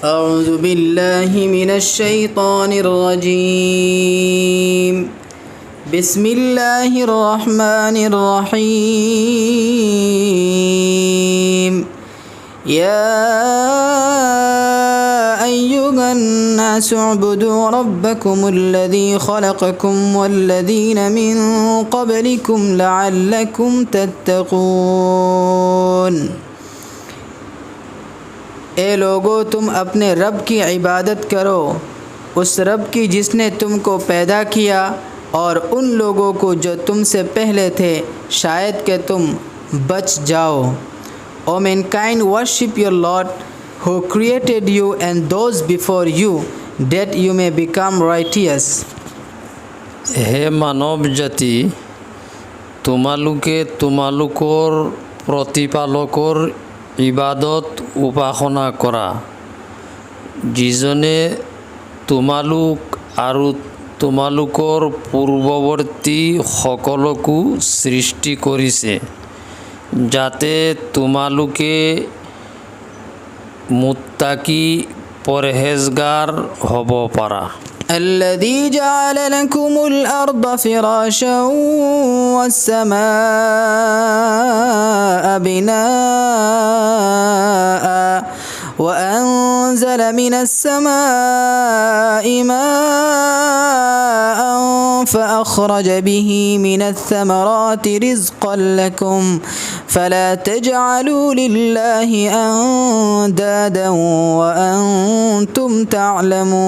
أعوذ بالله من الشيطان الرجيم بسم الله الرحمن الرحيم يا أيها الناس اعبدوا ربكم الذي خلقكم والذين من قبلكم لعلكم تتقون। ए लोगो, तुम अपने रब की इबादत करो, उस रब की जिसने तुमको पैदा किया और उन लोगों को जो तुमसे पहले थे, शायद कि तुम बच जाओ। O mankind, worship your Lord who created you and those before you, that you may become righteous. হে মানৱ জাতি, তোমালোকে তোমালোকৰ প্ৰতিপালকৰ ইবাদত উপাসনা কৰা, যিজনে তোমালোক আৰু তোমালোকৰ পূৰ্বৱৰ্তী সকলকো সৃষ্টি কৰিছে, যাতে তোমালোকে মুত্তাকি পৰহেজগাৰ হ'ব পাৰা। الذي جعل لكم الأرض فراشا والسماء بناء وأنزل من السماء ماء فأخرج به من الثمرات رزقا لكم فلا تجعلوا لله أندادا وأنتم تعلمون।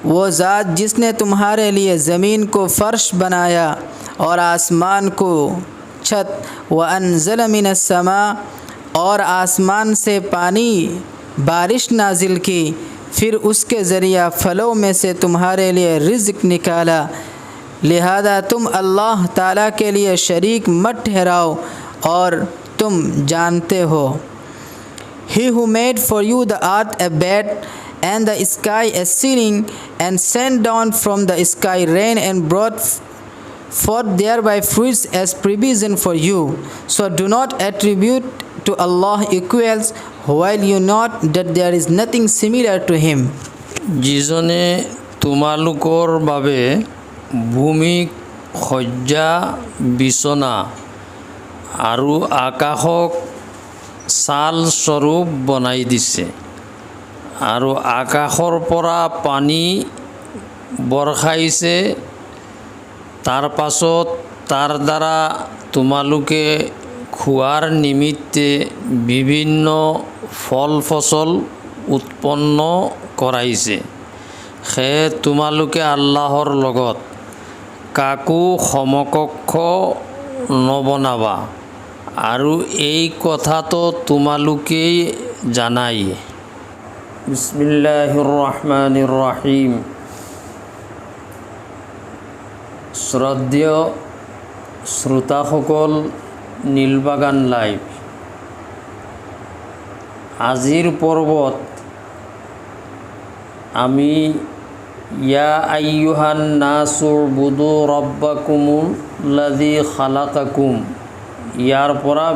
वो ज़ात जिसने तुम्हारे लिए ज़मीन को फ़र्श बनाया और आसमान को छत, व अनज़ल मिनस समा, और आसमान से पानी बारिश नाजिल की, फिर उसके ज़रिया फलों में से तुम्हारे लिए रिज़्क़ निकाला, लिहाजा तुम अल्लाह ताला के लिए शरीक मत ठहराओ और तुम जानते हो। He who made for you the earth a bed and the sky a ceiling, and sent down from the sky rain and brought forth thereby fruits as provision for you. So do not attribute to Allah equals, while you know that there is nothing similar to him. যিজনে তোমালোকৰ বাবে ভূমিক শয্যা বিছনা আৰু আকাশক ছাল স্বৰূপ বনাই দিছে আৰু আকাশৰ পৰা পানী বৰষাইছে, তাৰ পাছত তাৰ দ্বাৰা তোমালোকে খোৱাৰ নিমিত্তে বিভিন্ন ফল ফচল উৎপন্ন কৰাইছে। সেয়ে তোমালোকে আল্লাহৰ লগত কাকো সমকক্ষ নবনাবা, আৰু এই কথাটো তোমালোকেই জানাই। বিসমিল্লাহিৰ ৰহমানিৰ ৰহিম। শ্ৰদ্ধেয় শ্ৰোতাসকল, নীলবাগান লাইভ আজিৰ পৰ্বত আমি ইয়া আইয়ুহান নাসু উবুদু ৰব্বাকুমুল্লাযী খালাকাকুম ইয়াৰ পৰা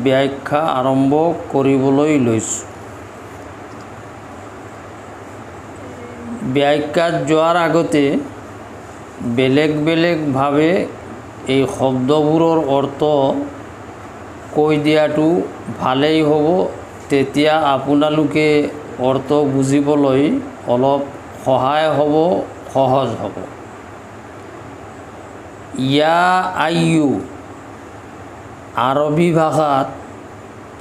ব্যাখ্যা আৰম্ভ কৰিবলৈ লৈছোঁ। ব্যাখ্যাত যোৱাৰ আগতে বেলেগ বেলেগভাৱে এই শব্দবোৰৰ অৰ্থ কৈ দিয়াটো ভালেই হ'ব, তেতিয়া আপোনালোকে অৰ্থ বুজিবলৈ অলপ সহায় হ'ব, সহজ হ'ব। ইয়া আইয়ু আৰবী ভাষাত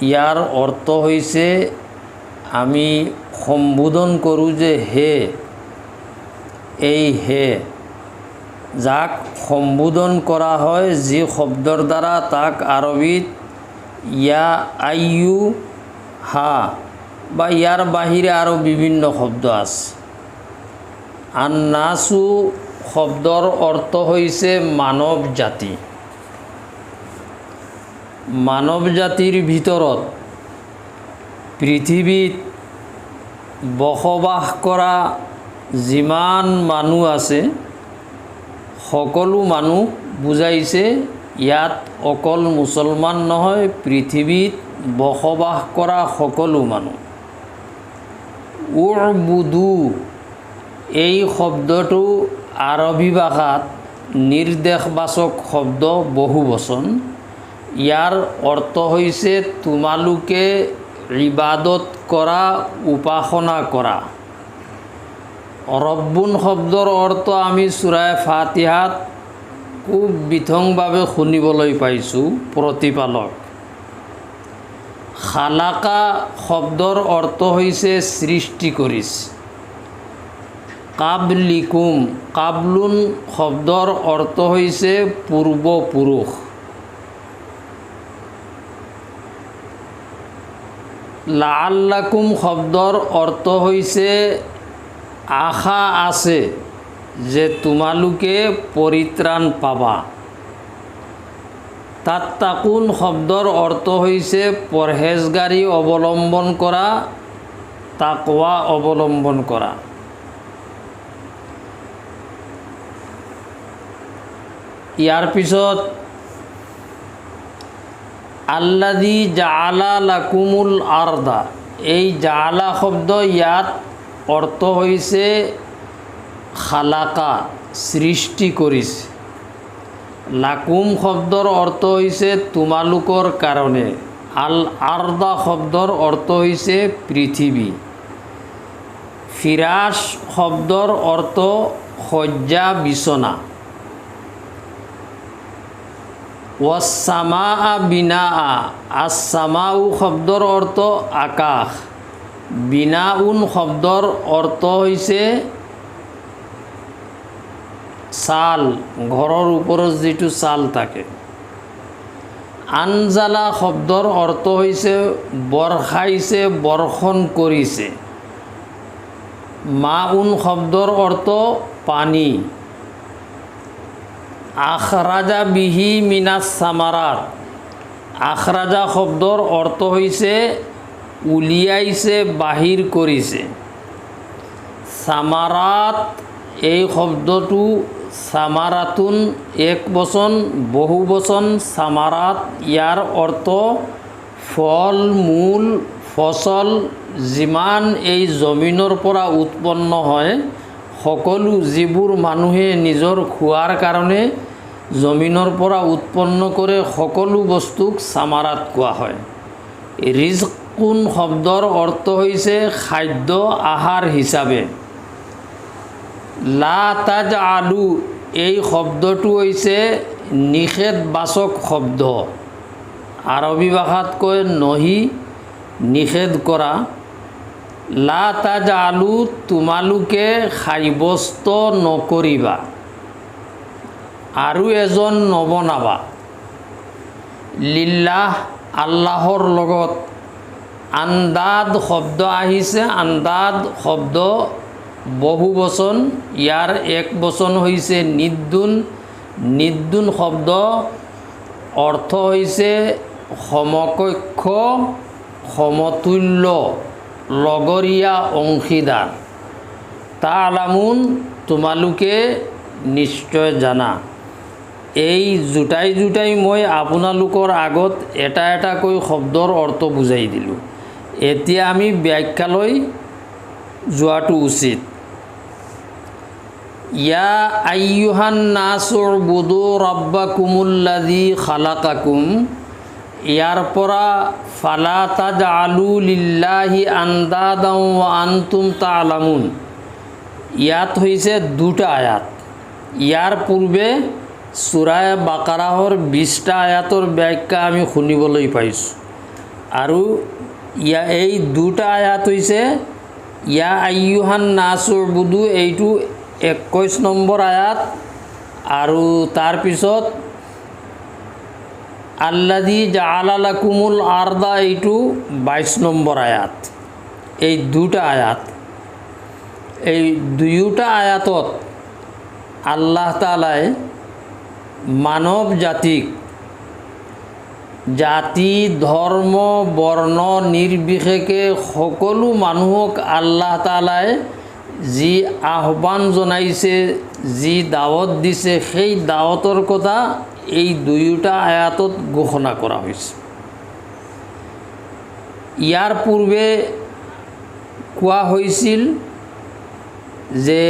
ইয়াৰ অৰ্থ হৈছে আমি সম্বোধন কৰোঁ যে হে, এই হে, যাক সম্বোধন কৰা হয় যি শব্দৰ দ্বাৰা, তাক আৰবীত ইয়া আইয়ু হা বা ইয়াৰ বাহিৰে আৰু বিভিন্ন শব্দ আছে। আন্নাসু শব্দৰ অৰ্থ হৈছে মানৱ জাতি। মানৱ জাতিৰ ভিতৰত পৃথিৱীত বসবাস কৰা যিমান মানুহ আছে, সকলো মানুহ বুজাইছে। ইয়াত অকল মুছলমান নহয়, পৃথিৱীত বসবাস কৰা সকলো মানুহ। উবুদু এই শব্দটো আৰবী ভাষাত নিৰ্দেশবাচক শব্দ বহুবচন। ইয়াৰ অৰ্থ হৈছে তোমালোকে ইবাদত কৰা, উপাসনা কৰা। ৰব্বুন শব্দৰ অৰ্থ আমি সূৰা ফাতিহাত খুব বিথংভাৱে শুনিবলৈ পাইছোঁ, প্ৰতিপালক। খালাকা শব্দৰ অৰ্থ হৈছে সৃষ্টি কৰিছে। কাবলিকুম কাবলুন শব্দৰ অৰ্থ হৈছে পূৰ্বপুৰুষ। লাআল্লাকুম শব্দৰ অৰ্থ হৈছে আশা আছে যে তোমালোকে পৰিত্ৰাণ পাবা। তাত্তাকুন শব্দৰ অৰ্থ হৈছে পৰহেজগাৰী অৱলম্বন কৰা, তাকৱা অৱলম্বন কৰা। ইয়াৰ পিছত আল্লাযী জাআলা লাকুমুল আৰদা, এই জাআলা শব্দ ইয়াত অৰ্থ হৈছে খালাকা, সৃষ্টি কৰিছে। লাকুম শব্দৰ অৰ্থ হৈছে তোমালোকৰ কাৰণে। আল আৰদা শব্দৰ অৰ্থ হৈছে পৃথিৱী। ফিৰাছ শব্দৰ অৰ্থ শয্যা, বিছনা। ওয়াসসামা বিনা আসামাউ শব্দৰ অৰ্থ আকাশ। বিনাউন শব্দৰ অৰ্থ হৈছে ছাল, ঘৰৰ ওপৰত যিটো ছাল থাকে। আনজালা শব্দৰ অৰ্থ হৈছে বৰ্ষাইছে, বৰ্ষণ কৰিছে। মাউন শব্দৰ অৰ্থ পানী। আখৰাজা বিহি মিনাছ সামাৰাত, আখৰাজা শব্দৰ অৰ্থ হৈছে উলিয়াইছে, বাহিৰ কৰিছে। সামাৰাত এই শব্দটো সামাৰাতুন এক বচন, বহু বচন সামাৰাত। ইয়াৰ অৰ্থ ফল, মূল, ফচল যিমান এই জমিনৰ পৰা উৎপন্ন হয়, সকলো যিবোৰ মানুহে নিজৰ খোৱাৰ কাৰণে জমিনৰ পৰা উৎপন্ন কৰে, সকলো বস্তুক সামাৰাত কোৱা হয়। ৰিজকুন শব্দৰ অৰ্থ হৈছে খাদ্য, আহাৰ হিচাপে। লা তাজআলু এই শব্দটো হৈছে নিষেধবাচক শব্দ। আৰবী ভাষাত কয় নহি, নিষেধ কৰা। লা তাজআলু তোমালোকে সাব্যস্ত নকৰিবা, আৰু এজন নবনাবা। লিল্লাহ আল্লাহৰ লগত। আন্দাদ শব্দ আহিছে। আন্দাদ শব্দ বহু বচন, ইয়াৰ এক বচন হৈছে নিদ্দুন। নিদ্দুন শব্দ অৰ্থ হৈছে সমকক্ষ, সমতুল্য, লগৰীয়া, অংশীদাৰ। তা'লামুন তোমালোকে নিশ্চয় জানা। এই জোটাই জোটাই মই আপোনালোকৰ আগত এটা এটাকৈ শব্দৰ অৰ্থ বুজাই দিলোঁ। এতিয়া আমি ব্যাখ্যালৈ যোৱাটো উচিত। ইয়া আইয়ুহান নাসু উবুদু ৰাব্বাকুমুল্লাযী খালাকাকুম, ইয়াৰ পৰা ফালা তাজআলু লিল্লাহি আন্দাদান ওয়া আনতুম তা'লামুন, ইয়াত হৈছে দুটা আয়াত। ইয়াৰ পূৰ্বে সূৰা বাকাৰাহৰ 20টা আয়াতৰ ব্যাখ্যা আমি শুনিবলৈ পাইছোঁ, আৰু এই দুটা আয়াত হৈছে ইয়া আইয়ুহান নাসু উবুদু, এইটো 21 নম্বৰ আয়াত, আৰু তাৰপিছত আল্লাযী জাআলা লাকুমুল আৰদা এইটো 22 নম্বৰ আয়াত। এই দুটা আয়াত, এই দুয়োটা আয়াতত আল্লাহ তাআলাই মানৱ জাতিক জাতি, ধৰ্ম, বৰ্ণ নিৰ্বিশেষে সকলো মানুহক আল্লাহ তাআলাই যি আহ্বান জনাইছে, যি দাৱত দিছে, সেই দাৱতৰ কথা এই দুয়োটা আয়াতত ঘোষণা কৰা হৈছে। ইয়াৰ পূৰ্বে কোৱা হৈছিল যে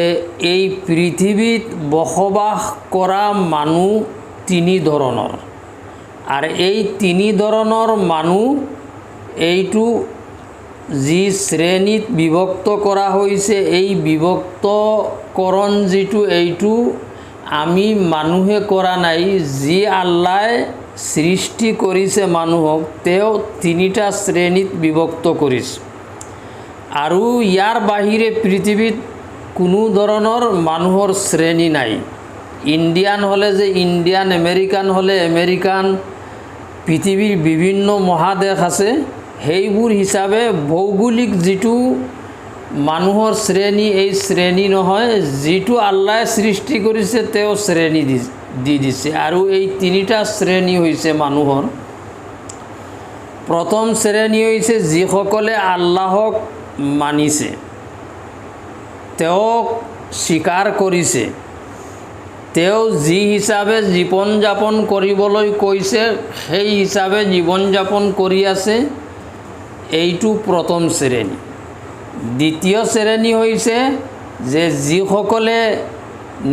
এই পৃথিৱীত বসবাস কৰা মানুহ তিনি ধৰণৰ, আৰু এই তিনি ধৰণৰ মানুহ এইটো যি শ্ৰেণীত বিভক্ত কৰা হৈছে, এই বিভক্তকৰণ যিটো এইটো আমি মানুহে কৰা নাই, যি আল্লাহে সৃষ্টি কৰিছে মানুহক তেওঁ তিনিটা শ্ৰেণীত বিভক্ত কৰিছে। আৰু ইয়াৰ বাহিৰে পৃথিৱীত কোনো ধৰণৰ মানুহৰ শ্ৰেণী নাই। ইণ্ডিয়ান হ'লে যে ইণ্ডিয়ান, আমেৰিকান হ'লে আমেৰিকান, পৃথিৱীৰ বিভিন্ন মহাদেশ আছে, সেইবোৰ হিচাপে ভৌগোলিক যিটো মানুহৰ শ্ৰেণী, এই শ্ৰেণী নহয়, যিটো আল্লাহে সৃষ্টি কৰিছে তেওঁ শ্ৰেণী দি দিছে। আৰু এই তিনিটা শ্ৰেণী হৈছে মানুহৰ। প্ৰথম শ্ৰেণী হৈছে যিসকলে আল্লাহক মানিছে, তেওঁক স্বীকাৰ কৰিছে, তেওঁ যি হিচাপে জীৱন যাপন কৰিবলৈ কৈছে সেই হিচাপে জীৱন যাপন কৰি আছে, এইটো প্ৰথম শ্ৰেণী। দ্বিতীয় শ্ৰেণী হৈছে যে যিসকলে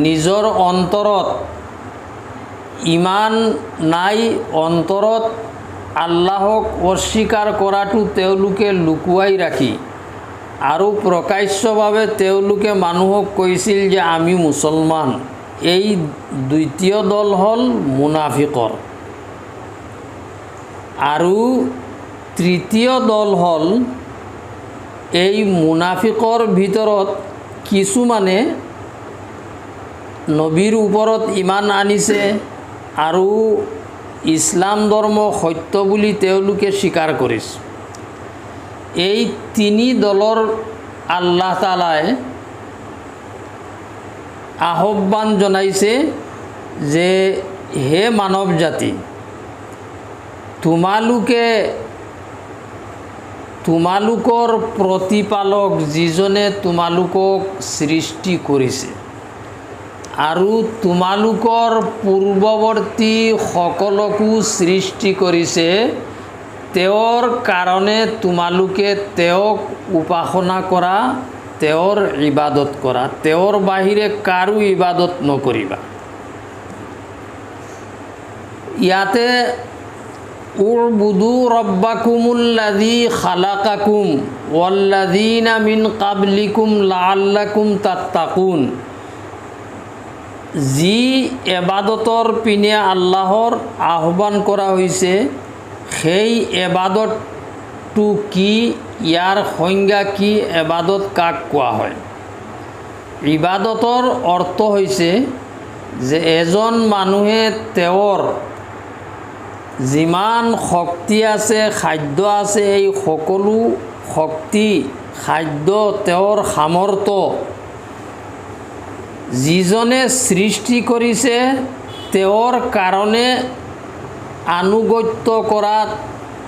নিজৰ অন্তৰত ইমান নাই, অন্তৰত আল্লাহক অস্বীকাৰ কৰাটো তেওঁলোকে লুকুৱাই ৰাখি আৰু প্ৰকাশ্যভাৱে তেওঁলোকে মানুহক কৈছিল যে আমি মুছলমান। এই দ্বিতীয় দল হ'ল মুনাফিকৰ। আৰু তৃতীয় দল হ'ল এই মুনাফিকৰ ভিতৰত কিছুমানে নবীৰ ওপৰত ইমান আনিছে আৰু ইছলাম ধৰ্ম সত্য বুলি তেওঁলোকে স্বীকাৰ কৰিছে। এই তিনি দলৰ আল্লাহ তাআলাই আহ্বান জনাইছে যে হে মানৱ জাতি, তোমালোকৰ প্ৰতিপালক যিজনে তোমালোকক সৃষ্টি কৰিছে আৰু তোমালোকৰ পূৰ্বৱৰ্তী সকলকো সৃষ্টি কৰিছে, তেওঁৰ কাৰণে তোমালোকে তেওঁক উপাসনা কৰা, তেওঁৰ ইবাদত কৰা, তেওঁৰ বাহিৰে কাৰো ইবাদত নকৰিবা। ইয়াতে উবুদু ৰব্বাকুমুল্লাযী খালাকাকুম ওয়াল্লাযীনা মিন কাবলিকুম লাআল্লাকুম তাত্তাকুন, যি এবাদতৰ পিনে আল্লাহৰ আহ্বান কৰা হৈছে সেই এবাদতটো কি, ইয়াৰ সংজ্ঞা কি, এবাদত কাক কোৱা হয়? ইবাদতৰ অৰ্থ হৈছে যে এজন মানুহে তেওঁৰ যিমান শক্তি আছে, খাদ্য আছে, এই সকলো শক্তি, খাদ্য, তেওঁৰ সামৰ্থ্য যিজনে সৃষ্টি কৰিছে তেওঁৰ কাৰণে আনুগত্য কৰা,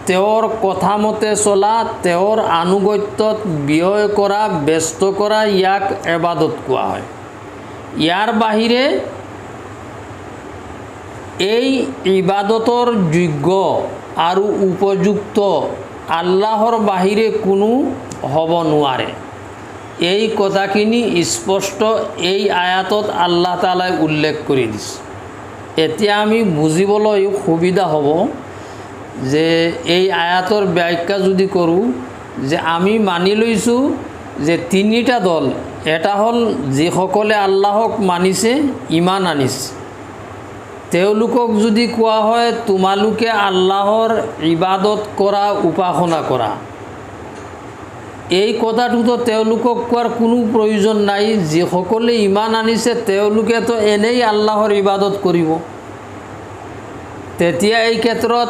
তেওঁৰ কথামতে চলা, তেওঁৰ আনুগত্যত ব্যয় কৰা, ব্যস্ত কৰা, ইয়াক এবাদত কোৱা হয়। ইয়াৰ বাহিৰে এই ইবাদতৰ যোগ্য আৰু উপযুক্ত আল্লাহৰ বাহিৰে কোনো হ'ব নোৱাৰে। এই কথাখিনি স্পষ্ট এই আয়াতত আল্লাহ তাআলাই উল্লেখ কৰি দিছে। এতিয়া আমি বুজিবলৈ সুবিধা হ'ব যে এই আয়াতৰ ব্যাখ্যা যদি কৰোঁ, যে আমি মানি লৈছোঁ যে তিনিটা দল, এটা হ'ল যিসকলে আল্লাহক মানিছে, ইমান আনিছে, তেওঁলোকক যদি কোৱা হয় তোমালোকে আল্লাহৰ ইবাদত কৰা, উপাসনা কৰা, এই কথাটোতো তেওঁলোকক কোৱাৰ কোনো প্ৰয়োজন নাই। যিসকলে ইমান আনিছে তেওঁলোকেতো এনেই আল্লাহৰ ইবাদত কৰিব। তেতিয়া এই ক্ষেত্ৰত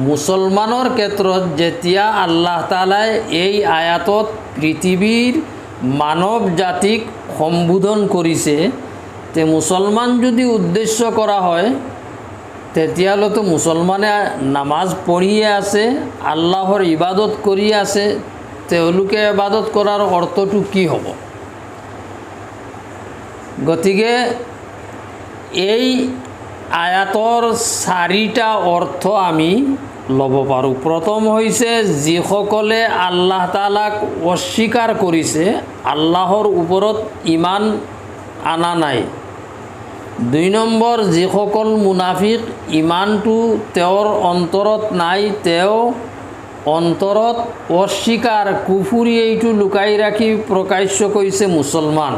মুছলমানৰ ক্ষেত্ৰত যেতিয়া আল্লাহ তাআলাই এই আয়াতত পৃথিৱীৰ মানৱ জাতিক সম্বোধন কৰিছে, তে মুছলমান যদি উদ্দেশ্য কৰা হয় তেতিয়াহ'লেতো মুছলমানে নামাজ পঢ়িয়ে আছে, আল্লাহৰ ইবাদত কৰি আছে, তেওঁলোকে ইবাদত কৰাৰ অৰ্থটো কি হ'ব? গতিকে এই আয়াতৰ চাৰিটা অৰ্থ আমি ল'ব পাৰোঁ। প্ৰথম হৈছে যিসকলে আল্লাহ তাআলাক অস্বীকাৰ কৰিছে, আল্লাহৰ ওপৰত ইমান আনা নাই। 2 নম্বৰ, যিসকল মুনাফিক, ইমানটো তেওঁৰ অন্তৰত নাই, তেওঁ অন্তৰত অস্বীকাৰ কুফুৰি এইটো লুকাই ৰাখি প্ৰকাশ্য কৰিছে মুছলমান।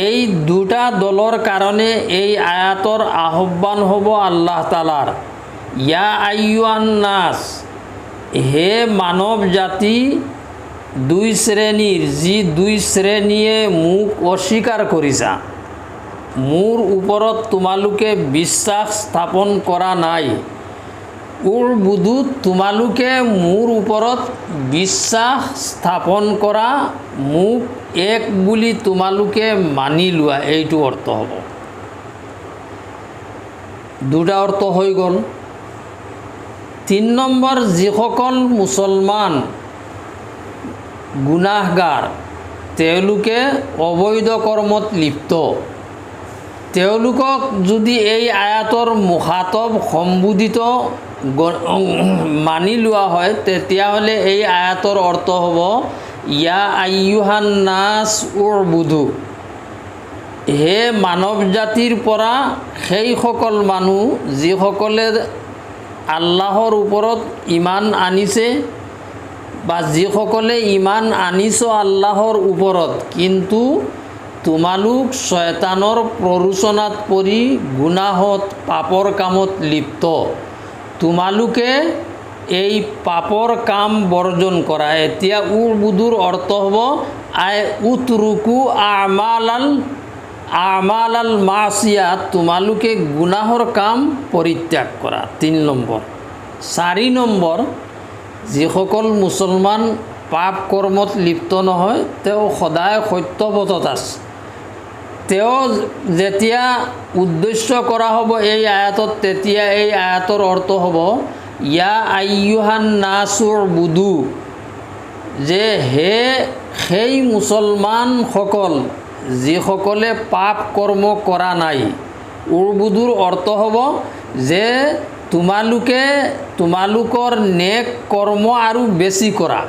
এই দুটা দলৰ কাৰণে এই আয়াতৰ আহ্বান হ'ব আল্লাহ তাআলাৰ, ইয়া আইয়ুহান নাছ, হে মানৱ জাতি 2 শ্ৰেণীৰ, যি 2 শ্ৰেণীয়ে মোক অস্বীকাৰ কৰিছা, মোৰ ওপৰত তোমালোকে বিশ্বাস স্থাপন কৰা নাই। উৰবুদু, তোমালোকে মোৰ ওপৰত বিশ্বাস স্থাপন কৰা, মোক এক বুলি তোমালোকে মানি লোৱা, এইটো অৰ্থ হ'ব। দুটা অৰ্থ হৈ গ'ল। 3 নম্বৰ, যিসকল মুছলমান গুনাহগাৰ, তেওঁলোকে অবৈধ কৰ্মত লিপ্ত, তেওঁলোকক যদি এই আয়াতৰ মুখাতব সম্বোধিত মানি লোৱা হয়, তেতিয়াহ'লে এই আয়াতৰ অৰ্থ হ'ব, ইয়া আইয়ুহান নাছ উৰবুদু, হে মানৱ জাতিৰ পৰা সেইসকল মানুহ যিসকলে আল্লাহৰ ওপৰত ইমান আনিছে, বা যিসকলে ইমান আনিছ আল্লাহৰ ওপৰত, কিন্তু তোমালোক শয়তানৰ প্ৰৰোচনাত পৰি গুনাহত পাপৰ কামত লিপ্ত, তোমালোকে এই পাপৰ কাম বৰ্জন কৰা। এতিয়া উৰবুদুৰ অৰ্থ হ'ব আই উতৰুকু আমালাল মাসিয়া, তোমালোকে গুনাহৰ কাম পৰিত্যাগ কৰা। 3 নম্বৰ। 4 নম্বৰ, যিসকল মুছলমান পাপ কৰ্মত লিপ্ত নহয়, তেওঁ সদায় সত্যপথত আছে। তেওঁ যেতিয়া উদ্দেশ্য কৰা হ'ব এই আয়াতত, তেতিয়া এই আয়াতৰ অৰ্থ হ'ব, ইয়া আইয়ুহান নাছুৰ বুদু, যে হে সেই মুছলমানসকল যিসকলে পাপ কৰ্ম কৰা নাই। উৰবুদুৰ অৰ্থ হ'ব যে তোমালোকে তোমালোকৰ নেক কৰ্ম আৰু বেছি কৰা,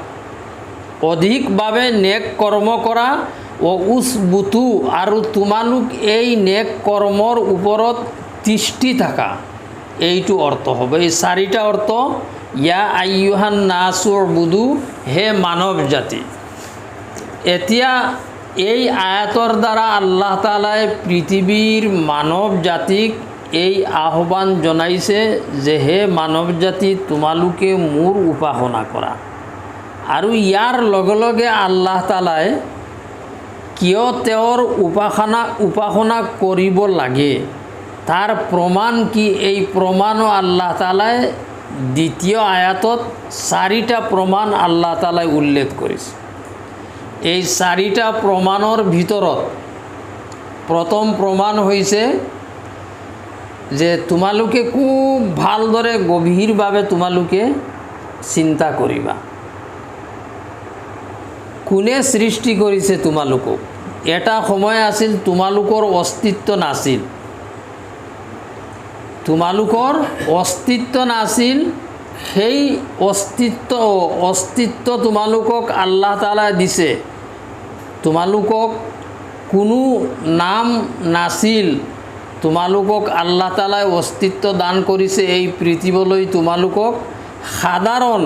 অধিকভাৱে নেক কৰ্ম কৰা, উছবুতু, আৰু তোমালোক এই নেক কৰ্মৰ ওপৰত তিষ্ঠি থাকা, এইটো অৰ্থ হ'ব। এই 4টা অৰ্থ, ইয়া আইয়ুহান নাছুৰ বুদু, হে মানৱ জাতি। এতিয়া এই আয়াতৰ দ্বাৰা আল্লাহ তাআলাই পৃথিৱীৰ মানৱ জাতিক এই আহ্বান জনাইছে যে হে মানৱ জাতি, তোমালোকে মোৰ উপাসনা কৰা। আৰু ইয়াৰ লগে লগে আল্লাহ তাআলাই কিয় তেওঁৰ উপাসনা কৰিব লাগে, তাৰ প্ৰমাণ কি, এই প্ৰমাণো আল্লাহ তাআলাই দ্বিতীয় আয়াতত 4টা প্ৰমাণ আল্লাহ তাআলাই উল্লেখ কৰিছে। এই 4টা প্ৰমাণৰ ভিতৰত প্ৰথম প্ৰমাণ হৈছে যে তোমালোকে খুব ভালদৰে গভীৰভাৱে তোমালোকে চিন্তা কৰিবা, কোনে সৃষ্টি কৰিছে তোমালোকক। এটা সময় আছিল তোমালোকৰ অস্তিত্ব নাছিল, তোমালোকৰ অস্তিত্ব নাছিল, সেই অস্তিত্ব তোমালোকক আল্লাহ তাআলাই দিছে। তোমালোকক কোনো নাম নাছিল, তোমালোকক আল্লাহ তাআলাই অস্তিত্ব দান কৰিছে। এই পৃথিৱীলৈ তোমালোকক সাধাৰণ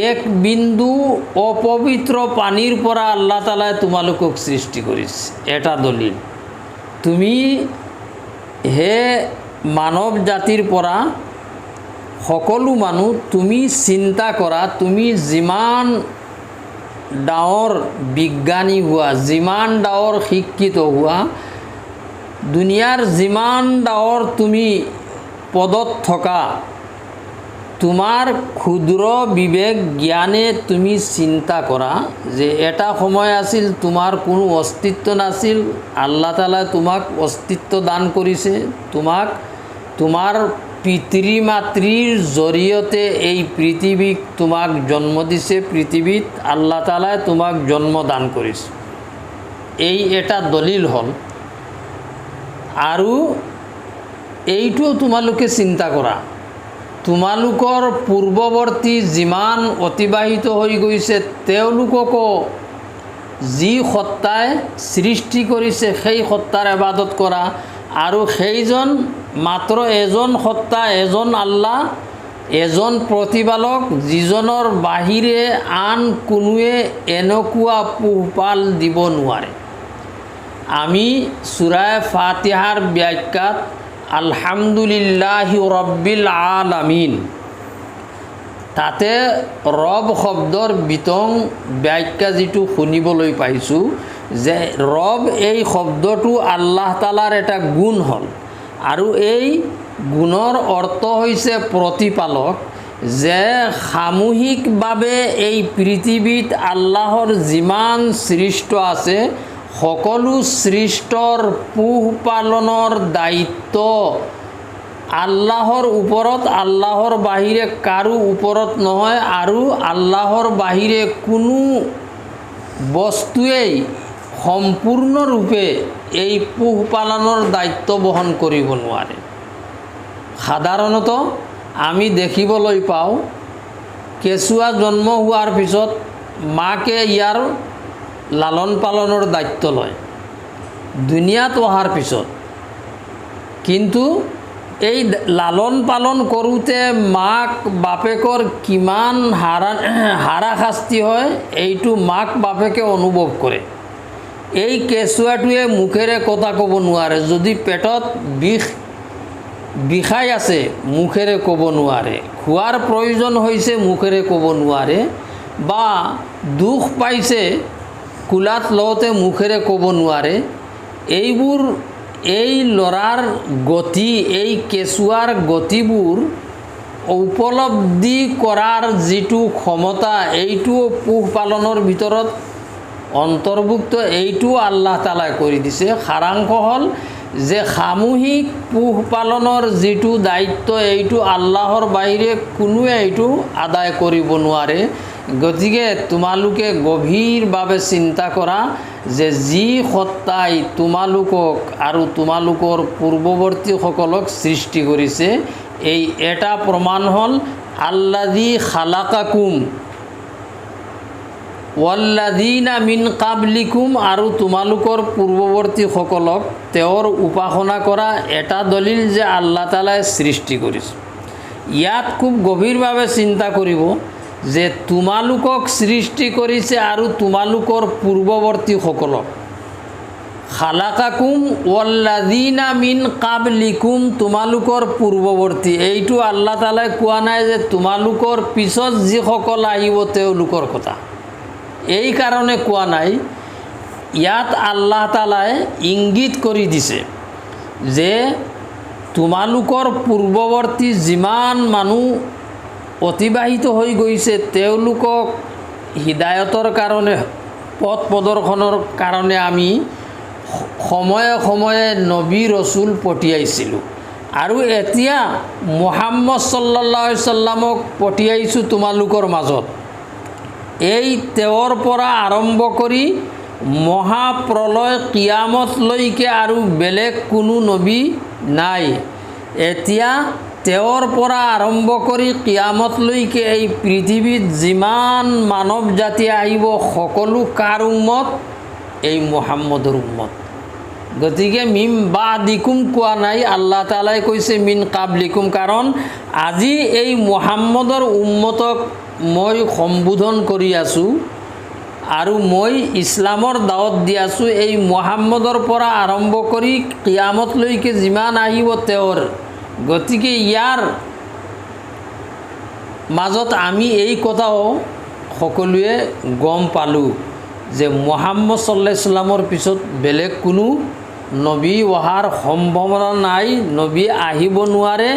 এক বিন্দু অপবিত্ৰ পানীৰ পৰা আল্লাহ তাআলাই তোমালোকক সৃষ্টি কৰিছে। এটা দলিল। তুমি হে মানৱ জাতিৰ পৰা সকলো মানুহ, তুমি চিন্তা কৰা, তুমি যিমান ডাঙৰ বিজ্ঞানী হোৱা, যিমান ডাঙৰ শিক্ষিত হোৱা, দুনিয়াৰ যিমান ডাঙৰ তুমি পদত থকা, তোমাৰ ক্ষুদ্ৰ বিবেক জ্ঞানে তুমি চিন্তা কৰা যে এটা সময় আছিল তোমাৰ কোনো অস্তিত্ব নাছিল, আল্লাহ তাআলাই তোমাক অস্তিত্ব দান কৰিছে, তোমাৰ পিতৃ মাতৃৰ জৰিয়তে এই পৃথিৱীক তোমাক জন্ম দিছে, পৃথিৱীত আল্লাহ তাআলাই তোমাক জন্ম দান কৰিছে। এই এটা দলিল হ'ল। আৰু এইটো তোমালোকে চিন্তা কৰা, তোমালোকৰ পূৰ্বৱৰ্তী যিমান অতিবাহিত হৈ গৈছে তেওঁলোককো যি সত্তাই সৃষ্টি কৰিছে সেই সত্তাৰ ইবাদত কৰা, আৰু সেইজন মাত্ৰ এজন সত্তা, এজন আল্লাহ, এজন প্ৰতিপালক, যিজনৰ বাহিৰে আন কোনোৱে এনেকুৱা পোহপাল দিব নোৱাৰে। আমি সূৰা ফাতিহাৰ ব্যাখ্যাত আলহামদুলিল্লাহি ৰব্বিল আলামিন, তাতে ৰব শব্দৰ বিতং ব্যাখ্যা যিটো শুনিবলৈ পাইছোঁ যে ৰব এই শব্দটো আল্লাহ তালাৰ এটা গুণ হ'ল, আৰু এই গুণৰ অৰ্থ হৈছে প্ৰতিপালক, যে সামূহিকভাৱে এই পৃথিৱীত আল্লাহৰ যিমান সৃষ্ট আছে সকলো সৃষ্টৰ পোহপালনৰ দায়িত্ব আল্লাহৰ ওপৰত, আল্লাহৰ বাহিৰে কাৰো ওপৰত নহয়, আৰু আল্লাহৰ বাহিৰে কোনো বস্তুৱেই সম্পূৰ্ণৰূপে এই পোহপালনৰ দায়িত্ব বহন কৰিব নোৱাৰে। সাধাৰণতে আমি দেখিবলৈ পাওঁ কেঁচুৱা জন্ম হোৱাৰ পিছত মাকে ইয়াৰ লালন পালনৰ দায়িত্ব লয় দুনিয়াত অহাৰ পিছত, কিন্তু এই লালন পালন কৰোঁতে মাক বাপেকৰ কিমান হাৰাশাস্তি হয় এইটো মাক বাপেকে অনুভৱ কৰে। এই কেঁচুৱাটোৱে মুখেৰে কথা ক'ব নোৱাৰে, যদি পেটত বিষাই আছে মুখেৰে ক'ব নোৱাৰে, খোৱাৰ প্ৰয়োজন হৈছে মুখেৰে ক'ব নোৱাৰে, বা দুখ পাইছে কোলাত লওঁতে মুখেৰে ক'ব নোৱাৰে। এইবোৰ এই ল'ৰাৰ গতি, এই কেঁচুৱাৰ গতিবোৰ উপলব্ধি কৰাৰ যিটো ক্ষমতা, এইটোও পোহপালনৰ ভিতৰত অন্তৰ্ভুক্ত, এইটো আল্লাহ তালাই কৰি দিছে। সাৰাংশ হ'ল যে সামূহিক পোহপালনৰ যিটো দায়িত্ব এইটো আল্লাহৰ বাহিৰে কোনোৱে এইটো আদায় কৰিব নোৱাৰে। গতিকে তোমালোকে গভীৰভাৱে চিন্তা কৰা যে যি সত্তাই তোমালোকক আৰু তোমালোকৰ পূৰ্বৱৰ্তীসকলক সৃষ্টি কৰিছে, এই এটা প্ৰমাণ হ'ল আল্লাযী খালাকাকুম ওয়াল্লাযীনা মিন কাবলিকুম, আৰু তোমালোকৰ পূৰ্বৱৰ্তীসকলক তেওঁৰ উপাসনা কৰা এটা দলিল যে আল্লাহ তালাই সৃষ্টি কৰিছে। ইয়াত খুব গভীৰভাৱে চিন্তা কৰিব যে তোমালোকক সৃষ্টি কৰিছে আৰু তোমালোকৰ পূৰ্বৱৰ্তীসকলক। খালাকাকুম ওয়াল্লাযীনা মিন কাবলিকুম, তোমালোকৰ পূৰ্বৱৰ্তী, এইটো আল্লাহ তালাই কোৱা নাই যে তোমালোকৰ পিছত যিসকল আহিব তেওঁলোকৰ কথা, এই কাৰণে কোৱা নাই। ইয়াত আল্লাহ তালাই ইংগিত কৰি দিছে যে তোমালোকৰ পূৰ্বৱৰ্তী যিমান মানুহ অতিবাহিত হৈ গৈছে তেওঁলোকক হিদায়তৰ কাৰণে, পথ প্ৰদৰ্শনৰ কাৰণে আমি সময়ে সময়ে নবী ৰচুল পঠিয়াইছিলোঁ, আৰু এতিয়া মুহাম্মদ সাল্লাল্লাহু আলাইহি সাল্লামক পঠিয়াইছোঁ তোমালোকৰ মাজত। এই তেওঁৰ পৰা আৰম্ভ কৰি মহাপ্ৰলয় কিয়ামতলৈকে আৰু বেলেগ কোনো নবী নাই। এতিয়া তেওঁৰ পৰা আৰম্ভ কৰি কিয়ামতলৈকে এই পৃথিৱীত যিমান মানৱ জাতি আহিব সকলো কাৰ উম্মত? এই মুহাম্মদৰ উম্মত। গতিকে মিন বাদিকুম কোৱা নাই, আল্লাহ তাআলাই কৈছে মিন কাবলিকুম, কাৰণ আজি এই মুহাম্মদৰ উম্মতক মই সম্বোধন কৰি আছোঁ আৰু মই ইছলামৰ দাৱত দি আছোঁ। এই মুহাম্মদৰ পৰা আৰম্ভ কৰি কিয়ামতলৈকে যিমান আহিব তেওঁৰ। গতিকে ইয়াৰ মাজত আমি এই কথাও সকলোৱে গম পালোঁ যে মুহাম্মদ সাল্লাল্লাহু আলাইহি সাল্লামৰ পিছত বেলেগ কোনো নবী অহাৰ সম্ভাৱনা নাই, নবী আহিব নোৱাৰে।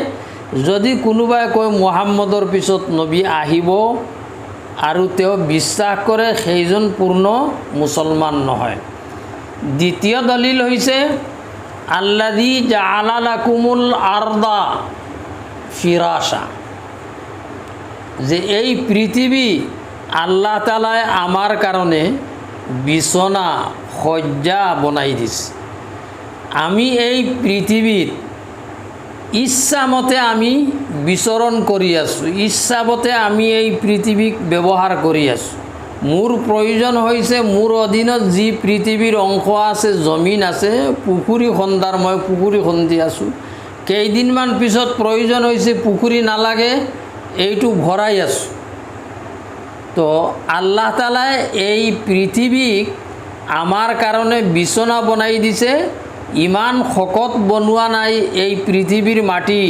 যদি কোনোবাই কয় মুহাম্মদৰ পিছত নবী আহিব আৰু তেওঁ বিশ্বাস কৰে, সেইজন পূৰ্ণ মুছলমান নহয়। দ্বিতীয় দলিল হৈছে আল্লাযী জাআলা লাকুমুল আৰদা ফিৰাশা, যে এই পৃথিৱী আল্লাহ তাআলাই আমাৰ কাৰণে বিছনা শয্যা বনাই দিছে। আমি এই পৃথিৱীত ইচ্ছামতে আমি বিচৰণ কৰি আছোঁ, ইচ্ছামতে আমি এই পৃথিৱীক ব্যৱহাৰ কৰি আছোঁ। মোৰ প্ৰয়োজন হৈছে মোৰ অধীনত যি পৃথিৱীৰ অংশ আছে, জমিন আছে, পুখুৰী খন্দাৰ মই পুখুৰী খন্দি আছোঁ। কেইদিনমান পিছত প্ৰয়োজন হৈছে পুখুৰী নালাগে, এইটো ভৰাই আছোঁ। তো আল্লাহ তাআলাই এই পৃথিৱীক আমাৰ কাৰণে বিচনা বনাই দিছে। ইমান শকত বনোৱা নাই এই পৃথিৱীৰ মাটি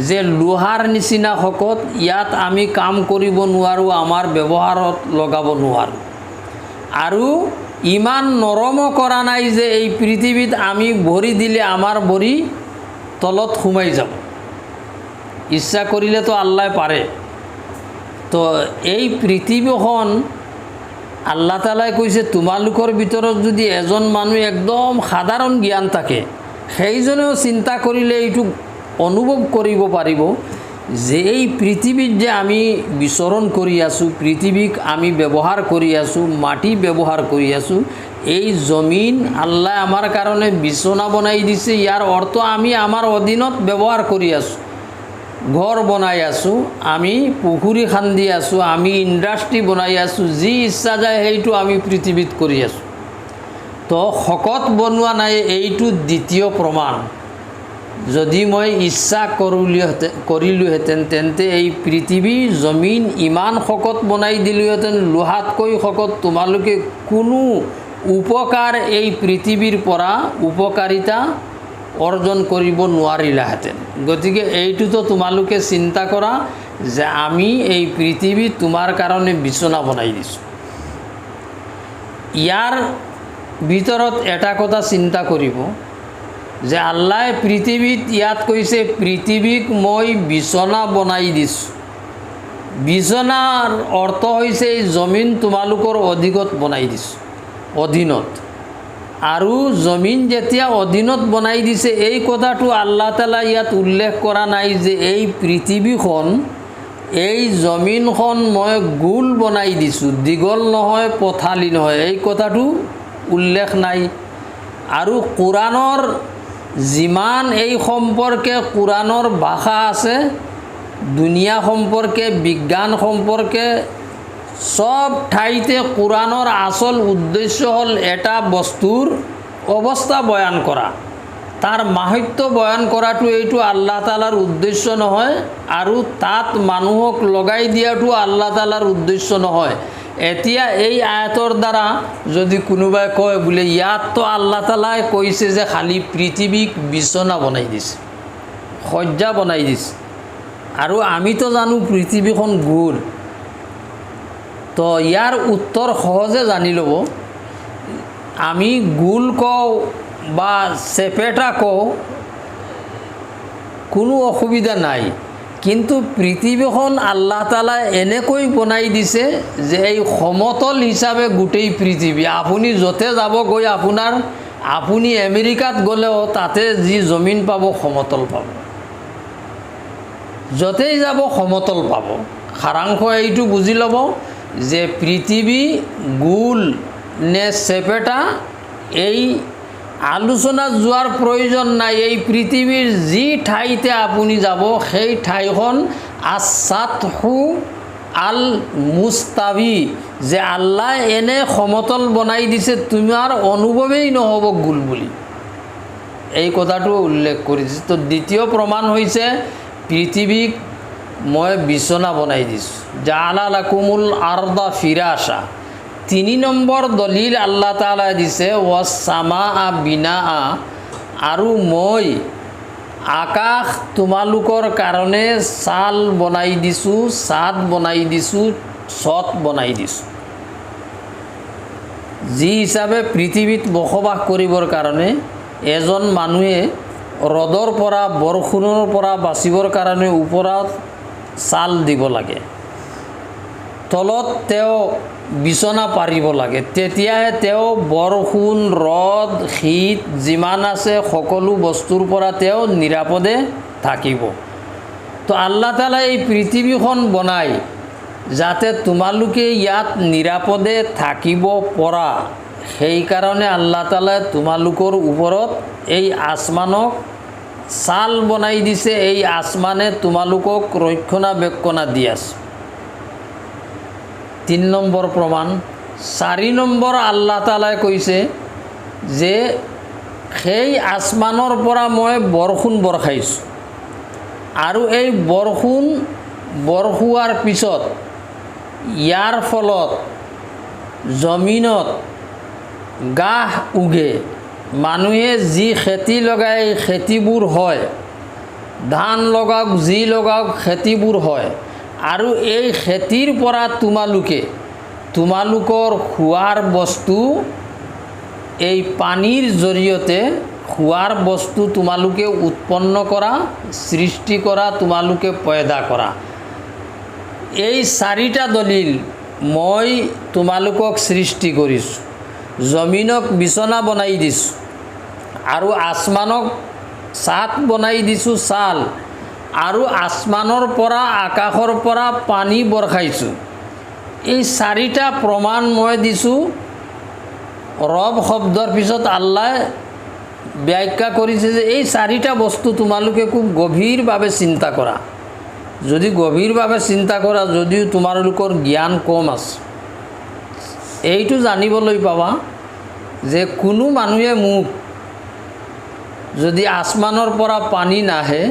যে লোহাৰ নিচিনা শকত, ইয়াত আমি কাম কৰিব নোৱাৰোঁ, আমাৰ ব্যৱহাৰত লগাব নোৱাৰোঁ। আৰু ইমান নৰমো কৰা নাই যে এই পৃথিৱীত আমি ভৰি দিলে আমাৰ ভৰি তলত সোমাই যাব। ইচ্ছা কৰিলেতো আল্লাহ পাৰে। তো এই পৃথিৱীখন আল্লাহ তাআলাই কৈছে তোমালোকৰ ভিতৰত যদি এজন মানুহ একদম সাধাৰণ জ্ঞান থাকে, সেইজনেও চিন্তা কৰিলে এইটো অনুভৱ কৰিব পাৰিব যে এই পৃথিৱীত যে আমি বিচৰণ কৰি আছোঁ, পৃথিৱীক আমি ব্যৱহাৰ কৰি আছোঁ, মাটি ব্যৱহাৰ কৰি আছোঁ, এই জমিন আল্লাহ আমাৰ কাৰণে বিচনা বনাই দিছে। ইয়াৰ অৰ্থ আমি আমাৰ অধীনত ব্যৱহাৰ কৰি আছোঁ, ঘৰ বনাই আছোঁ, আমি পুখুৰী খান্দি আছোঁ, আমি ইণ্ডাষ্ট্ৰি বনাই আছোঁ, যি ইচ্ছা যায় সেইটো আমি পৃথিৱীত কৰি আছোঁ। তো শকত বনোৱা নাই, এইটো দ্বিতীয় প্ৰমাণ। যদি মই ইচ্ছা কৰিলোহেঁতেন তেন্তে এই পৃথিৱী জমিন ইমান শকত বনাই দিলোহেঁতেন, লোহাতকৈ শকত। তোমালোকে কোনো উপকাৰ এই পৃথিৱীৰ পৰা উপকাৰিতা অৰ্জন কৰিব নোৱাৰিলাহেঁতেন। গতিকে এইটোতো তোমালোকে চিন্তা কৰা যে আমি এই পৃথিৱী তোমাৰ কাৰণে বিচনা বনাই দিছোঁ। ইয়াৰ ভিতৰত এটা কথা চিন্তা কৰিব যে আল্লাহ পৃথিৱীত ইয়াত কৈছে পৃথিৱীক মই বিচনা বনাই দিছোঁ। বিচনাৰ অৰ্থ হৈছে এই জমিন তোমালোকৰ অধীনত বনাই দিছোঁ, অধীনত। আৰু জমিন যেতিয়া অধীনত বনাই দিছে, এই কথাটো আল্লাহ তাআলা ইয়াত উল্লেখ কৰা নাই যে এই পৃথিৱীখন, এই জমিনখন মই গোল বনাই দিছোঁ, দীঘল নহয়, পথালি নহয়, এই কথাটো উল্লেখ নাই। আৰু কোৰাণৰ যিমান এই সম্পৰ্কে কোৰাণৰ ভাষা আছে, দুনিয়া সম্পৰ্কে, বিজ্ঞান সম্পৰ্কে, সব ঠাইতে কোৰাণৰ আচল উদ্দেশ্য হ'ল এটা বস্তুৰ অৱস্থা বয়ান কৰা, তাৰ মাহাত্ম্য বয়ান কৰাটো এইটো আল্লাহ তাআলাৰ উদ্দেশ্য নহয়। আৰু তাত মানুহক লগাই দিয়াটো আল্লাহ তাআলাৰ উদ্দেশ্য নহয়। এতিয়া এই আয়াতৰ দ্বাৰা যদি কোনোবাই কয় বোলে ইয়াততো আল্লাহ তাআলাই কৈছে যে খালি পৃথিৱীক বিচনা বনাই দিছে, শয্যা বনাই দিছে, আৰু আমিতো জানো পৃথিৱীখন গোল। তো ইয়াৰ উত্তৰ সহজে জানি ল'ব। আমি গোল কওঁ বা চেপেটা কওঁ, কোনো অসুবিধা নাই। কিন্তু পৃথিৱীখন আল্লাহ তাআলাই এনেকৈ বনাই দিছে যে এই সমতল হিচাপে গোটেই পৃথিৱী, আপুনি য'তে যাব গৈ আপুনি আমেৰিকাত গ'লেও তাতে যি জমিন পাব সমতল পাব, য'তেই যাব সমতল পাব। সাৰাংশ এইটো বুজি ল'ব যে পৃথিৱী গোল নে চেপেটা এই আলোচনাত যোৱাৰ প্ৰয়োজন নাই। এই পৃথিৱীৰ যি ঠাইতে আপুনি যাব সেই ঠাইখন আছ-ছাতহু আল মুস্তাৱি, যে আল্লাহ এনে সমতল বনাই দিছে তোমাৰ অনুভৱেই নহ'ব গোল বুলি, এই কথাটো উল্লেখ কৰিছে। তো দ্বিতীয় প্ৰমাণ হৈছে পৃথিৱীক মই বিচনা বনাই দিছোঁ, জাআলা লাকুমুল আৰদা ফিৰাশা। 3 নম্বৰ দলিল আল্লাহ তাআলাই দিছে ওয়াস সামাআ বিনাআ, আৰু মই আকাশ তোমালোকৰ কাৰণে ছাল বনাই দিছোঁ, ছাদ বনাই দিছোঁ, ছট বনাই দিছোঁ। যি হিচাপে পৃথিৱীত বসবাস কৰিবৰ কাৰণে এজন মানুহে ৰ'দৰ পৰা বৰষুণৰ পৰা বাচিবৰ কাৰণে ওপৰত ছাল দিব লাগে, তলত তেওঁ বিচনা পাৰিব লাগে, তেতিয়াহে তেওঁ বৰষুণ, ৰ'দ, শীত যিমান আছে সকলো বস্তুৰ পৰা তেওঁ নিৰাপদে থাকিব। তো আল্লাহ তাআলাই এই পৃথিৱীখন বনাই যাতে তোমালোকে ইয়াত নিৰাপদে থাকিব পৰা, সেইকাৰণে আল্লাহ তাআলাই তোমালোকৰ ওপৰত এই আসমানক চাল বনাই দিছে, এই আসমানে তোমালোকক ৰক্ষণাবেক্ষণা দি আছে। 3 নম্বৰ প্ৰমাণ। 4 নম্বৰ আল্লাহ তাআলাই কৈছে যে সেই আসমানৰ পৰা মই বৰষুণ বৰষাইছোঁ, আৰু এই বৰষুণ বৰষুৱাৰ পিছত ইয়াৰ ফলত জমিনত গাহ উগে। মানুহে যি খেতি লগায় খেতিবোৰ হয়, ধান লগাওক যি লগাওক খেতিবোৰ হয়, আৰু এই খেতিৰ পৰা তোমালোকৰ খোৱাৰ বস্তু, এই পানীৰ জৰিয়তে খোৱাৰ বস্তু তোমালোকে উৎপন্ন কৰা, সৃষ্টি কৰা, তোমালোকে পয়দা কৰা। এই 4টা দলিল মই তোমালোকক সৃষ্টি কৰিছোঁ, জমিনক বিছনা বনাই দিছোঁ, আৰু আসমানক ছাদ বনাই দিছোঁ ছাল, আৰু আসমানৰ পৰা আকাশৰ পৰা পানী বৰষাইছোঁ। এই 4টা প্ৰমাণ মই দিছোঁ। ৰব শব্দৰ পিছত আল্লাহ ব্যাখ্যা কৰিছে যে এই 4টা বস্তু তোমালোকে খুব গভীৰভাৱে চিন্তা কৰা। যদি গভীৰভাৱে চিন্তা কৰা, যদিও তোমালোকৰ জ্ঞান কম আছে, এইটো জানিবলৈ পাবা যে কোনো মানুহে মোক যদি আসমানৰ পৰা পানী নাহে,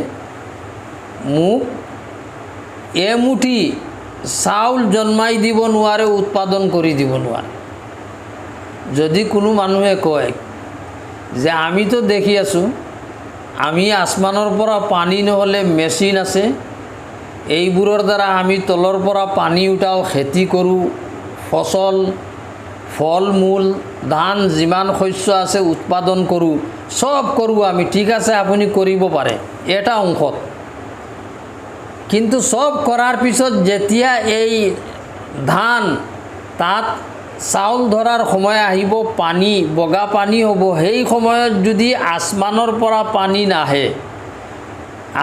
মোক এমুঠি চাউল জন্মাই দিব নোৱাৰে, উৎপাদন কৰি দিব নোৱাৰে। যদি কোনো মানুহে কয় যে আমিতো দেখি আছোঁ, আমি আসমানৰ পৰা পানী নহ'লে মেচিন আছে, এইবোৰৰ দ্বাৰা আমি তলৰ পৰা পানী উঠাওঁ, খেতি কৰোঁ, ফচল, ফল মূল, ধান যিমান শস্য আছে উৎপাদন কৰোঁ, সব কৰোঁ আমি, ঠিক আছে আপুনি কৰিব পাৰে এটা অংশত। কিন্তু সব কৰাৰ পিছত যেতিয়া এই ধান তাত চাউল ধৰাৰ সময় আহিব, পানী বগা পানী হ'ব, সেই সময়ত যদি আসমানৰ পৰা পানী নাহে,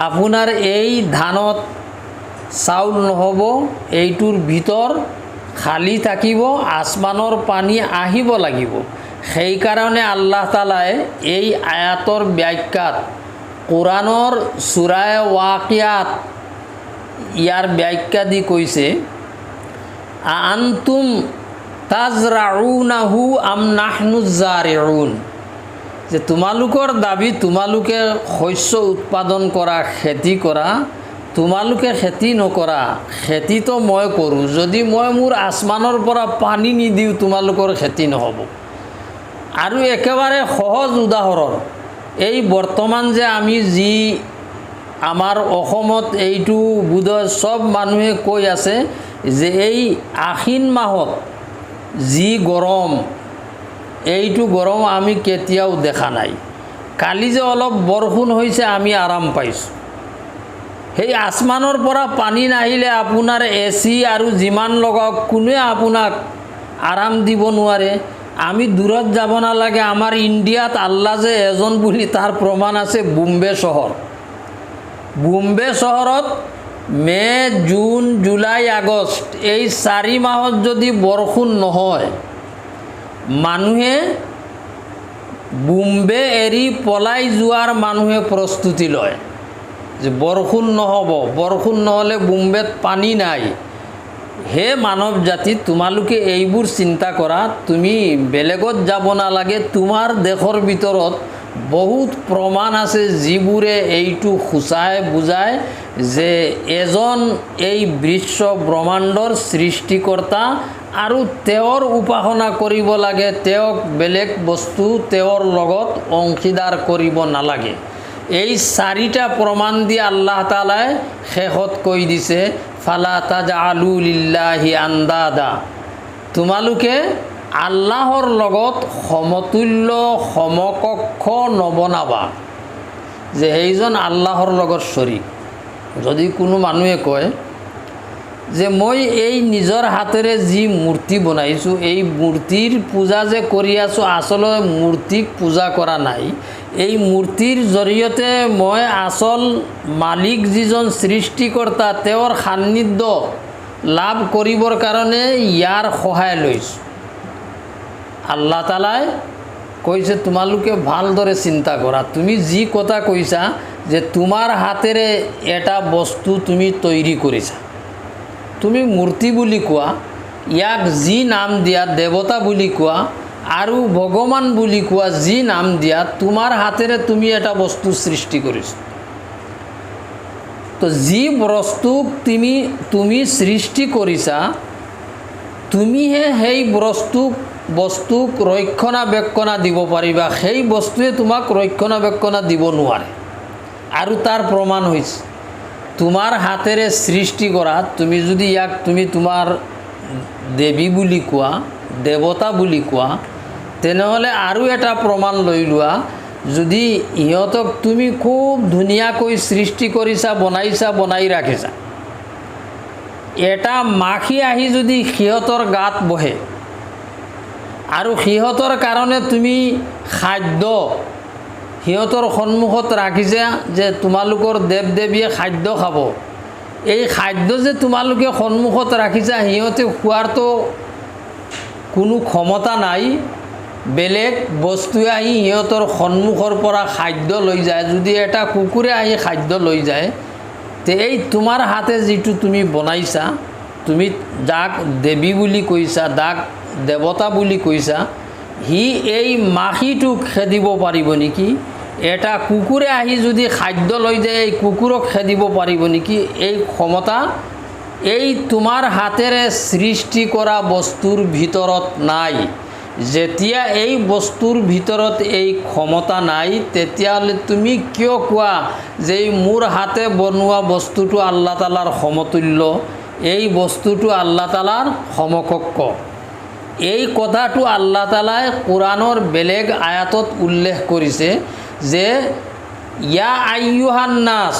আপোনাৰ এই ধানত চাউল নহ'ব, এইটোৰ ভিতৰ খালী থাকিব, আসমানৰ পানী আহিব লাগিব। সেইকাৰণে আল্লাহ তাআলাই এই আয়াতৰ ব্যাখ্যাত কোৰাণৰ সূৰা ৱাকিয়াত ইয়াৰ ব্যাখ্যা দি কৈছে, আনতুম তাজৰাউনাহু আম নাহনু জাৰিউন, যে তোমালোকৰ দাবী তোমালোকে শস্য উৎপাদন কৰা, খেতি কৰা, তোমালোকে খেতি নকৰা, খেতিটো মই কৰোঁ। যদি মই মোৰ আসমানৰ পৰা পানী নিদিওঁ, তোমালোকৰ খেতি নহ'ব। আৰু একেবাৰে সহজ উদাহৰণ, এই বৰ্তমান যে আমি যি আমাৰ অসমত এইটো বোধহয় সব মানুহে কৈ আছে যে এই আশ্বিন মাহত যি গৰম, এইটো গৰম আমি কেতিয়াও দেখা নাই। কালি যে অলপ বৰষুণ হৈছে আমি আৰাম পাইছোঁ। সেই আসমানৰ পৰা পানী নাহিলে আপোনাৰ এচি আৰু যিমান লগাওক কোনোৱে আপোনাক আৰাম দিব নোৱাৰে। আমি দূৰত যাব নালাগে, আমাৰ ইণ্ডিয়াত আল্লাহ যে এজন বুলি তাৰ প্ৰমাণ আছে বোম্বে চহৰ। বোম্বে চহৰত মে', জুন, জুলাই, আগষ্ট এই 4 মাহত যদি বৰষুণ নহয়, মানুহে বোম্বে এৰি পলাই যোৱাৰ মানুহে প্ৰস্তুতি লয় যে বৰষুণ নহ'ব, বৰষুণ নহ'লে বোম্বেত পানী নাই। হে মানৱ জাতি, তোমালোকে এইবোৰ চিন্তা কৰা, তুমি বেলেগত যাব নালাগে। তোমাৰ দেশৰ ভিতৰত বহুত প্ৰমাণ আছে যিবোৰে এইটো সূচাই বুজায় যে এজন এই বিশ্ব ব্ৰহ্মাণ্ডৰ সৃষ্টিকৰ্তা, আৰু তেওঁৰ উপাসনা কৰিব লাগে, তেওঁক বেলেগ বস্তু তেওঁৰ লগত অংশীদাৰ কৰিব নালাগে। এই 4টা প্ৰমাণ দি আল্লাহ তাআলাই শেষত কৈ দিছে, ফালা তাজআলু লিল্লাহি আন্দাদা, তোমালোকে আল্লাহৰ লগত সমতুল্য সমকক্ষ নবনাবা, যে সেইজন আল্লাহৰ লগত শৰীক। যদি কোনো মানুহে কয় যে মই এই নিজৰ হাতেৰে যি মূৰ্তি বনাইছোঁ, এই মূৰ্তিৰ পূজা যে কৰি আছোঁ, আচলতে মূৰ্তিক পূজা কৰা নাই, এই মূৰ্তিৰ জৰিয়তে মই আচল মালিক যিজন সৃষ্টিকৰ্তা তেওঁৰ সান্নিধ্য লাভ কৰিবৰ কাৰণে ইয়াৰ সহায় লৈছোঁ। আল্লাহ তাআলাই কৈছে তোমালোকে ভালদৰে চিন্তা কৰা, তুমি যি কথা কৈছা যে তোমাৰ হাতেৰে এটা বস্তু তুমি তৈৰি কৰিছা, তুমি মূৰ্তি বুলি কোৱা, ইয়াক যি নাম দিয়া, দেৱতা বুলি কোৱা আৰু ভগৱান বুলি কোৱা, যি নাম দিয়া, তোমাৰ হাতেৰে তুমি এটা বস্তু সৃষ্টি কৰিছা। তো যি বস্তুক তুমি সৃষ্টি কৰিছা, তুমিহে সেই বস্তুক ৰক্ষণাবেক্ষণা দিব পাৰিবা, সেই বস্তুৱে তোমাক ৰক্ষণাবেক্ষণা দিব নোৱাৰে। আৰু তাৰ প্ৰমাণ হৈছে তোমাৰ হাতেৰে সৃষ্টি কৰা, তুমি যদি ইয়াক তোমাৰ দেৱী বুলি কোৱা, দেৱতা বুলি কোৱা, তেনেহ'লে আৰু এটা প্ৰমাণ লৈ লোৱা, যদি ইহঁতক তুমি খুব ধুনীয়াকৈ সৃষ্টি কৰিছা, বনাই ৰাখিছা, এটা মাখি আহি যদি সিহঁতৰ গাত বহে আৰু সিহঁতৰ কাৰণে তুমি খাদ্য সিহঁতৰ সন্মুখত ৰাখিছা যে তোমালোকৰ দেৱ দেৱীয়ে খাদ্য খাব, এই খাদ্য যে তোমালোকে সন্মুখত ৰাখিছা, সিহঁতে খোৱাৰতো কোনো ক্ষমতা নাই, বেলেগ বস্তুৱে আহি সিহঁতৰ সন্মুখৰ পৰা খাদ্য লৈ যায়। যদি এটা কুকুৰে আহি খাদ্য লৈ যায়, তে এই তোমাৰ হাতে যিটো তুমি বনাইছা, তুমি যাক দেৱী বুলি কৈছা, যাক দেৱতা বুলি কৈছা, সি এই মাখিটোক খেদিব পাৰিব নেকি? এটা কুকুৰে আহি যদি খাদ্য লৈ যায়, এই কুকুৰক খেদিব পাৰিব নেকি? এই ক্ষমতা এই তোমাৰ হাতেৰে সৃষ্টি কৰা বস্তুৰ ভিতৰত নাই। যেতিয়া এই বস্তুৰ ভিতৰত এই ক্ষমতা নাই, তেতিয়াহ'লে তুমি কিয় কোৱা যে মোৰ হাতে বনোৱা বস্তুটো আল্লাহ তালাৰ সমতুল্য, এই বস্তুটো আল্লাহ তালাৰ সমকক্ষ? এই কথাটো আল্লাহ তালাই কোৰআনৰ বেলেগ আয়াতত উল্লেখ কৰিছে যে ইয়া আইয়ুহান নাস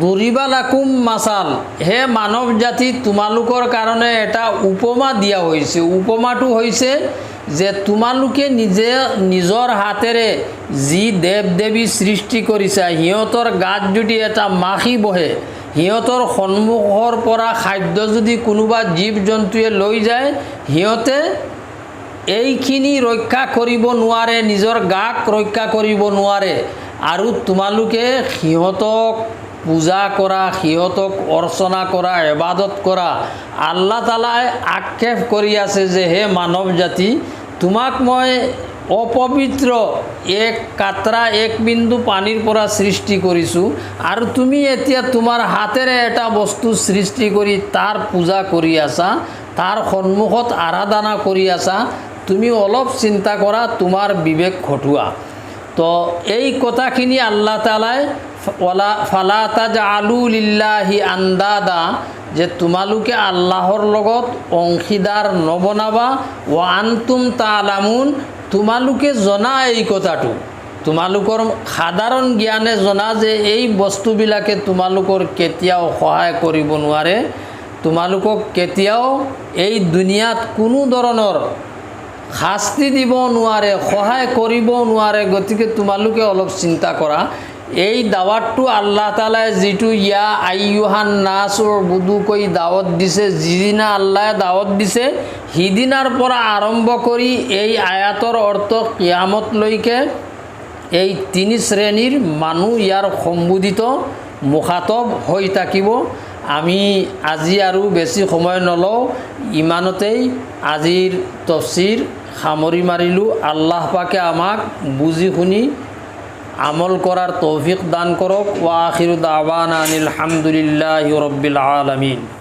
দুৰিবা লাকুম মাসাল, হে মানৱ জাতি, তোমালোকৰ কাৰণে এটা উপমা দিয়া হৈছে। উপমাটো হৈছে যে তোমালোকে নিজৰ হাতেৰে যি দেৱ দেৱী সৃষ্টি কৰিছা, সিহঁতৰ গাত যদি এটা মাখি বহে, সিহঁতৰ সন্মুখৰ পৰা খাদ্য যদি কোনোবা জীৱ জন্তুৱে লৈ যায়, সিহঁতে এইখিনি ৰক্ষা কৰিব নোৱাৰে, নিজৰ গাক ৰক্ষা কৰিব নোৱাৰে। আৰু তোমালোকে সিহঁতক পূজা কৰা, সিহঁতক অৰ্চনা কৰা, ইবাদত কৰা। আল্লাহ তালাই আক্ষেপ কৰি আছে যে হে মানৱ জাতি, তোমাক মই অপবিত্ৰ এক কাটৰা, এক বিন্দু পানীৰ পৰা সৃষ্টি কৰিছোঁ, আৰু তুমি এতিয়া তোমাৰ হাতেৰে এটা বস্তু সৃষ্টি কৰি তাৰ পূজা কৰি আছা, তাৰ সন্মুখত আৰাধনা কৰি আছা। তুমি অলপ চিন্তা কৰা, তোমাৰ বিবেক খটুৱা। তো এই কথাখিনি আল্লাহ তালাই ফালা তাজআলু লিল্লাহি আন্দাদা, যে তোমালোকে আল্লাহৰ লগত অংশীদাৰ নবনাবা, ওয়া আনতুম তা'লামুন, তোমালোকে জনা এই কথাটো, তোমালোকৰ সাধাৰণ জ্ঞানে জনা যে এই বস্তুবিলাকে তোমালোকৰ কেতিয়াও সহায় কৰিব নোৱাৰে, তোমালোকক কেতিয়াও এই দুনিয়াত কোনো ধৰণৰ শাস্তি দিব নোৱাৰে, সহায় কৰিব নোৱাৰে। গতিকে তোমালোকে অলপ চিন্তা কৰা। এই দাৱাতটো আল্লাহ তালাই যিটো ইয়া আইয়ুহান নাছৰ বুদুকৈ দাৱত দিছে, যিদিনা আল্লাহে দাৱত দিছে, সিদিনাৰ পৰা আৰম্ভ কৰি এই আয়াতৰ অৰ্থ কিয়ামতলৈকে এই তিনি শ্ৰেণীৰ মানুহ ইয়াৰ সম্বোধিত মুখাতব হৈ থাকিব। আমি আজি আৰু বেছি সময় নলওঁ, ইমানতেই আজিৰ তফসিৰ সামৰি মাৰিলোঁ। আল্লাহ পাকে আমাক বুজি শুনি আমল কৰাৰ তৌফিক দান কৰক। ওয়া আখিৰু দাৱানা আনিল হামদুলিল্লাহি ৰাব্বিল আলামিন।